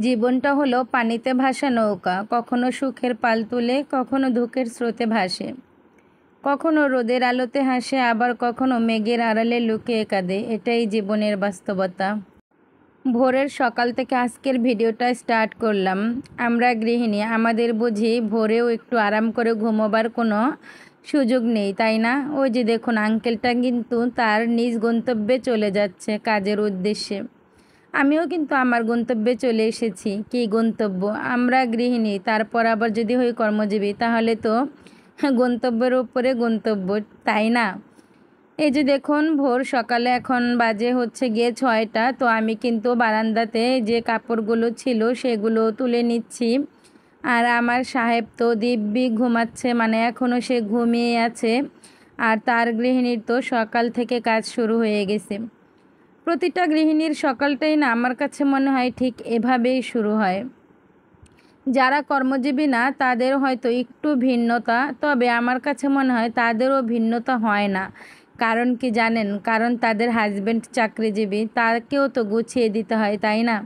জীবনটা হলো পানিতে ভাসা নৌকা, কখনো সুখের পাল তুলে, কখনো দুঃখের স্রোতে ভাসে, কখনো রোদের আলোতে হাসে, আবার কখনো মেঘের আড়ালে লুকিয়ে কাঁদে। এটাই জীবনের বাস্তবতা। ভোরের সকাল থেকে আজকের ভিডিওটা স্টার্ট করলাম। আমরা গৃহিণী, আমাদের বুঝি ভোরেও একটু আরাম করে ঘুমোবার কোনো সুযোগ নেই, তাই না? ওই যে দেখুন, আঙ্কেলটা কিন্তু তার নিজ গন্তব্যে চলে যাচ্ছে কাজের উদ্দেশ্যে। আমিও কিন্তু আমার গন্তব্যে চলে এসেছি। কী গন্তব্য? আমরা গৃহিণী, তারপর আবার যদি হই কর্মজীবী, তাহলে তো গন্তব্যের উপরে গন্তব্য, তাই না? এই যে দেখুন, ভোর সকালে এখন বাজে হচ্ছে গিয়ে 6টা। তো আমি কিন্তু বারান্দাতে যে কাপড়গুলো ছিল সেগুলো তুলে নিচ্ছি। আর আমার সাহেব তো দিব্যি ঘুমাচ্ছে, মানে এখনও সে ঘুমিয়ে আছে। আর তার গৃহিণীর তো সকাল থেকে কাজ শুরু হয়ে গেছে। প্রতিটা গৃহিণীর সকালটাই না আমার কাছে মনে হয় ঠিক এভাবেই শুরু হয়। যারা কর্মজীবী না তাদের হয়তো একটু ভিন্নতা, তবে আমার কাছে মনে হয় তাদেরও ভিন্নতা হয় না। কারণ কি জানেন? কারণ তাদের হাজব্যান্ড চাকরিজীবী, তাকেও তো গুছিয়ে দিতে হয়, তাই না?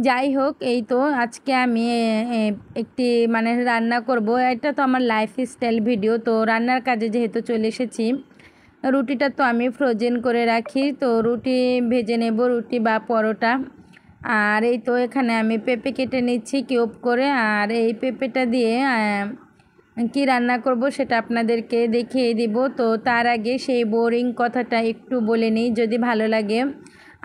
যাই হোক, এই তো আজকে আমি একটি মানে রান্না করব। এটা তো আমার লাইফস্টাইল ভিডিও। তো রান্নার কাজে যেহেতু চলে এসেছি, রুটিটা তো আমি ফ্রোজেন করে রাখি। তো রুটি ভেজে নেব, রুটি বা পরোটা। আর এই তো এখানে আমি পেঁপে কেটে নিচ্ছি কিউব করে। আর এই পেঁপেটা দিয়ে কি রান্না করব সেটা আপনাদেরকে দেখিয়ে দিব। তো তার আগে সেই বোরিং কথাটা একটু বলে নিই, যদি ভালো লাগে।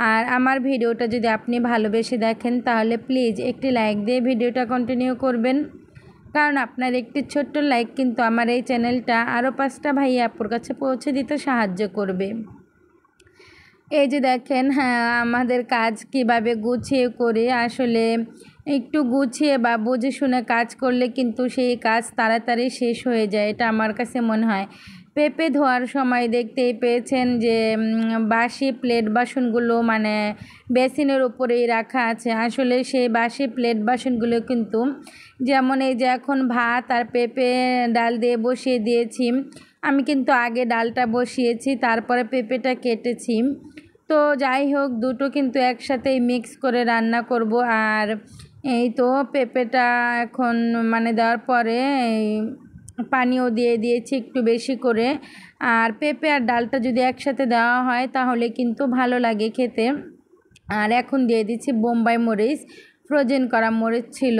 আর আমার ভিডিওটা যদি আপনি ভালোবেসে দেখেন, তাহলে প্লিজ একটি লাইক দিয়ে ভিডিওটা কন্টিনিউ করবেন। কারণ আপনার একটি ছোট্ট লাইক কিন্তু আমার এই চ্যানেলটা আরও 5টা ভাই আপুর কাছে পৌঁছে দিতে সাহায্য করবে। এই যে দেখেন, হ্যাঁ, আমাদের কাজ কিভাবে গুছিয়ে করে, আসলে একটু গুছিয়ে বা বুঝে শুনে কাজ করলে কিন্তু সেই কাজ তাড়াতাড়ি শেষ হয়ে যায়, এটা আমার কাছে মনে হয়। পেঁপে ধোয়ার সময় দেখতেই পেয়েছেন যে বাসি প্লেট বাসনগুলো মানে বেসিনের উপরেই রাখা আছে। আসলে সেই বাসি প্লেট বাসনগুলো কিন্তু, যেমন এই যে এখন ভাত আর পেঁপে ডাল দিয়ে বসিয়ে দিয়েছি, আমি কিন্তু আগে ডালটা বসিয়েছি, তারপরে পেঁপেটা কেটেছি। তো যাই হোক, দুটো কিন্তু একসাথেই মিক্স করে রান্না করব। আর এই তো পেঁপেটা এখন মানে দেওয়ার পরে পানিও দিয়ে দিয়েছি একটু বেশি করে। আর পেঁপে আর ডালটা যদি একসাথে দেওয়া হয় তাহলে কিন্তু ভালো লাগে খেতে। আর এখন দিয়ে দিচ্ছি বোম্বাই মরিচ, ফ্রোজেন করা মরিচ ছিল।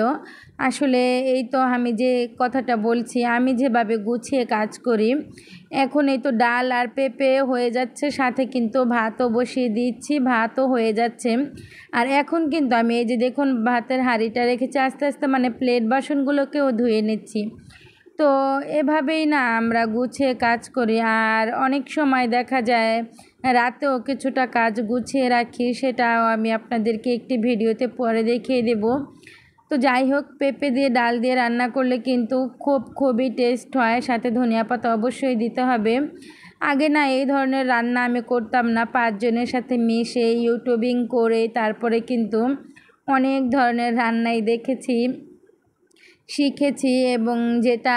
আসলে এই তো আমি যে কথাটা বলছি, আমি যেভাবে গুছিয়ে কাজ করি। এখন এই তো ডাল আর পেঁপে হয়ে যাচ্ছে, সাথে কিন্তু ভাতও বসিয়ে দিচ্ছি, ভাতও হয়ে যাচ্ছে। আর এখন কিন্তু আমি এই যে দেখুন ভাতের হাঁড়িটা রেখেছি, আস্তে আস্তে মানে প্লেট বাসনগুলোকেও ধুয়ে নিচ্ছি। তো এভাবেই না আমরা গুছিয়ে কাজ করি। আর অনেক সময় দেখা যায় রাতেও কিছুটা কাজ গুছিয়ে রাখি, সেটাও আমি আপনাদেরকে একটি ভিডিওতে পরে দেখিয়ে দেব। তো যাই হোক, পেঁপে দিয়ে ডাল দিয়ে রান্না করলে কিন্তু খুবই টেস্ট হয়, সাথে ধনিয়া পাতা অবশ্যই দিতে হবে। আগে না এই ধরনের রান্না আমি করতাম না, 5 জনের সাথে মিশে ইউটিউবিং করে তারপরে কিন্তু অনেক ধরনের রান্নাই দেখেছি, শিখেছি, এবং যেটা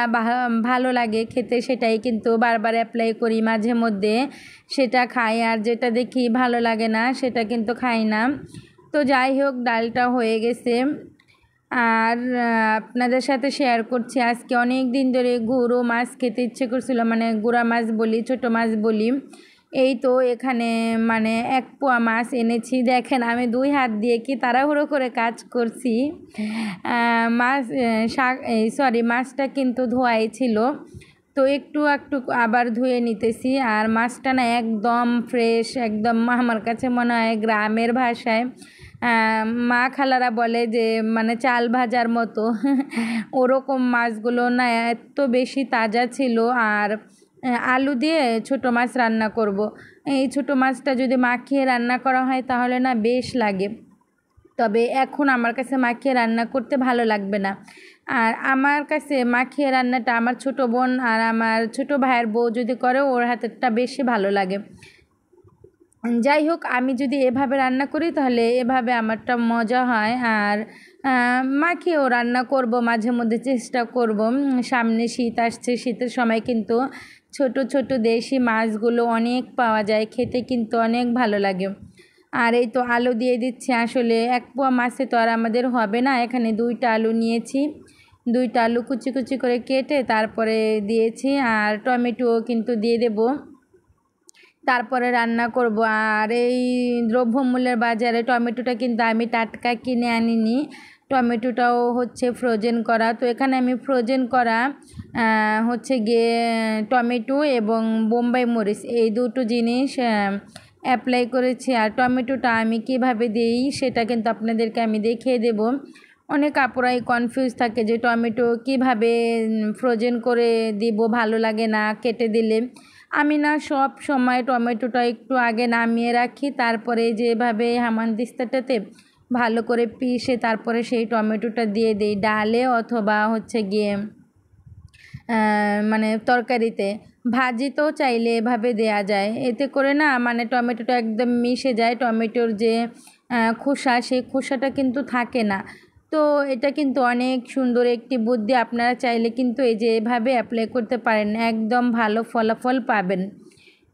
ভালো লাগে খেতে সেটাই কিন্তু বারবার অ্যাপ্লাই করি। মাঝে মধ্যে সেটা খাই, আর যেটা দেখি ভালো লাগে না সেটা কিন্তু খাই না। তো যাই হোক, ডালটা হয়ে গেছে। আর আপনাদের সাথে শেয়ার করছি, আজকে অনেক দিন ধরে গুঁড়ো মাছ খেতে ইচ্ছে করছিল, মানে গুঁড়া মাছ বলি, ছোটো মাছ বলি। এই তো এখানে মানে 1 পোয়া মাছ এনেছি। দেখেন আমি 2 হাত দিয়ে কি তাড়াহুড়ো করে কাজ করছি। মাছ মাছটা কিন্তু ধোয়াই ছিল। তো একটু একটু আবার ধুয়ে নিতেছি। আর মাছটা না একদম ফ্রেশ, একদম আমার কাছে মনে হয় গ্রামের ভাষায় মা খালারা বলে যে মানে চাল ভাজার মতো ওরকম মাছগুলো না এত বেশি তাজা ছিল। আর আলু দিয়ে ছোটো মাছ রান্না করব। এই ছোটো মাছটা যদি মাখিয়ে রান্না করা হয় তাহলে না বেশ লাগে। তবে এখন আমার কাছে মাখিয়ে রান্না করতে ভালো লাগবে না। আর আমার কাছে মাখিয়ে রান্নাটা আমার ছোটো বোন আর আমার ছোটো ভাইয়ের বউ যদি করে, ওর হাতেরটা বেশি ভালো লাগে। যাই হোক, আমি যদি এভাবে রান্না করি তাহলে এভাবে আমারটা মজা হয়। আর মাখিয়েও রান্না করব, মাঝে মধ্যে চেষ্টা করব। সামনে শীত আসছে, শীতের সময় কিন্তু ছোট ছোট দেশি মাছগুলো অনেক পাওয়া যায়, খেতে কিন্তু অনেক ভালো লাগে। আর এই তো আলু দিয়ে দিচ্ছি। আসলে এক পোয়া মাছে তো আর আমাদের হবে না, এখানে 2টা আলু নিয়েছি, 2টা আলু কুচি কুচি করে কেটে তারপরে দিয়েছি। আর টমেটো কিন্তু দিয়ে দেব, তারপরে রান্না করব। আর এই দ্রব্যমূল্যের বাজারে টমেটোটা কিন্তু আমি টাটকা কিনে আনিনি, টমেটোটাও হচ্ছে ফ্রোজেন করা। তো এখানে আমি ফ্রোজেন করা হচ্ছে গিয়ে টমেটো এবং বোম্বাই মরিচ এই দুটো জিনিস অ্যাপ্লাই করেছি। আর টমেটোটা আমি কিভাবে দিই সেটা কিন্তু আপনাদেরকে আমি দেখিয়ে দেব। অনেক আপুরাই কনফিউজ থাকে যে টমেটো কিভাবে ফ্রোজেন করে দিব, ভালো লাগে না কেটে দিলে। আমি না সব সময় টমেটোটা একটু আগে নামিয়ে রাখি, তারপরে যেভাবে হামানদিস্তাটাতে ভালো করে পিষে তারপরে সেই টমেটোটা দিয়ে দিই ডালে অথবা হচ্ছে গিয়ে মানে তরকারিতে। ভাজিতেও চাইলে এভাবে দেয়া যায়, এতে করে না মানে টমেটোটা একদম মিশে যায়, টমেটোর যে খোসা সেই খোসাটা কিন্তু থাকে না। তো এটা কিন্তু অনেক সুন্দর একটি বুদ্ধি, আপনারা চাইলে কিন্তু এই যে এভাবে অ্যাপ্লাই করতে পারেন, একদম ভালো ফলাফল পাবেন।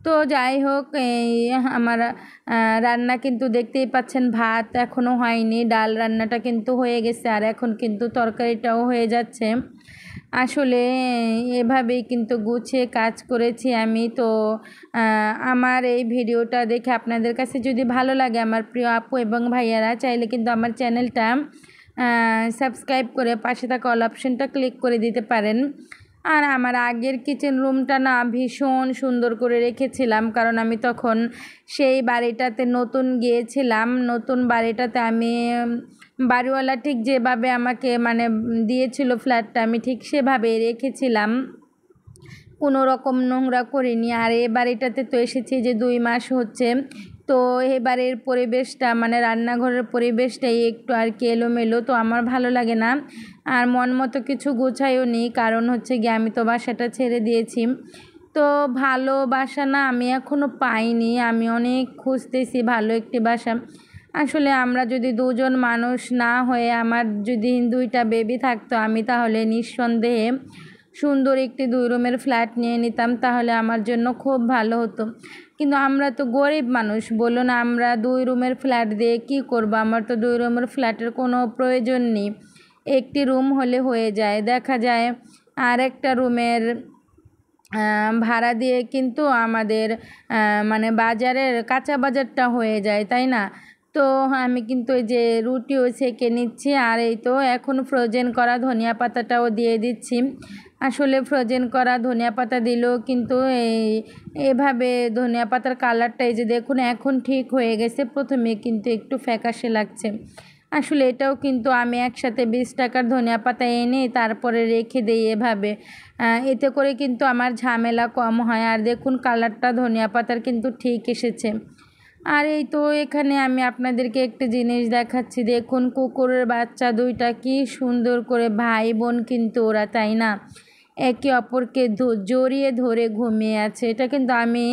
তো যাই হোক, এই আমার রান্না কিন্তু দেখতেই পাচ্ছেন, ভাত এখনও হয়নি, ডাল রান্নাটা কিন্তু হয়ে গেছে, আর এখন কিন্তু তরকারিটাও হয়ে যাচ্ছে। আসলে এভাবেই কিন্তু গুছিয়ে কাজ করেছি আমি। তো আমার এই ভিডিওটা দেখে আপনাদের কাছে যদি ভালো লাগে আমার প্রিয় আপু এবং ভাইয়ারা, চাইলে কিন্তু আমার চ্যানেলটা সাবস্ক্রাইব করে পাশে থাকা অল অপশনটা ক্লিক করে দিতে পারেন। আর আমার আগের কিচেন রুমটা না ভীষণ সুন্দর করে রেখেছিলাম, কারণ আমি তখন সেই বাড়িটাতে নতুন গিয়েছিলাম। নতুন বাড়িটাতে আমি বাড়িওয়ালা ঠিক যেভাবে আমাকে মানে দিয়েছিল ফ্ল্যাটটা, আমি ঠিক সেভাবেই রেখেছিলাম, কোনো রকম নোংরা করিনি। আর এই বাড়িটাতে তো এসেছি যে 2 মাস হচ্ছে। তো এই বাড়ির পরিবেশটা মানে রান্নাঘরের পরিবেশটাই একটু আর কি এলোমেলো, তো আমার ভালো লাগে না। আর মন মতো কিছু গোছাইও নি, কারণ হচ্ছে গিয়ে আমি তো বাসাটা ছেড়ে দিয়েছি। তো ভালো বাসা না আমি এখনও পাইনি, আমি অনেক খুঁজতেছি ভালো একটি বাসা। আসলে আমরা যদি 2জন মানুষ না হয়ে আমার যদি 2টা বেবি থাকতো, আমি তাহলে নিঃসন্দেহে সুন্দর একটি 2 রুমের ফ্ল্যাট নিয়ে নিতাম, তাহলে আমার জন্য খুব ভালো হতো। কিন্তু আমরা তো গরিব মানুষ, বলুন আমরা 2 রুমের ফ্ল্যাট দিয়ে কি করব? আমার তো 2 রুমের ফ্ল্যাটের কোনো প্রয়োজন নেই, একটি রুম হলে হয়ে যায়। দেখা যায় আর একটা রুমের ভাড়া দিয়ে কিন্তু আমাদের মানে বাজারের কাঁচা বাজারটা হয়ে যায়, তাই না? তো আমি কিন্তু এই যে রুটিও সেঁকে নিচ্ছি, আর এই তো এখন ফ্রোজেন করা ধনিয়া পাতাটাও দিয়ে দিচ্ছি। আসলে ফ্রোজেন করা ধনিয়া পাতা দিলেও কিন্তু এভাবে ধনিয়া পাতার কালারটা এই যে দেখুন এখন ঠিক হয়ে গেছে, প্রথমে কিন্তু একটু ফ্যাকাশে লাগছে। আসলে এটাও কিন্তু আমি একসাথে 20 টাকার ধনিয়া পাতা এনে তারপরে রেখে দিই এভাবে, এতে করে কিন্তু আমার ঝামেলা কম হয়। আর দেখুন কালারটা ধনিয়া পাতার কিন্তু ঠিক এসেছে। আর এই তো এখানে আমি আপনাদেরকে একটা জিনিস দেখাচ্ছি, দেখুন কুকুরের বাচ্চা 2টা কি সুন্দর করে ভাই বোন কিন্তু ওরা, তাই না? একে অপরকে জড়িয়ে ধরে ঘুমিয়ে আছে। এটা কিন্তু আমি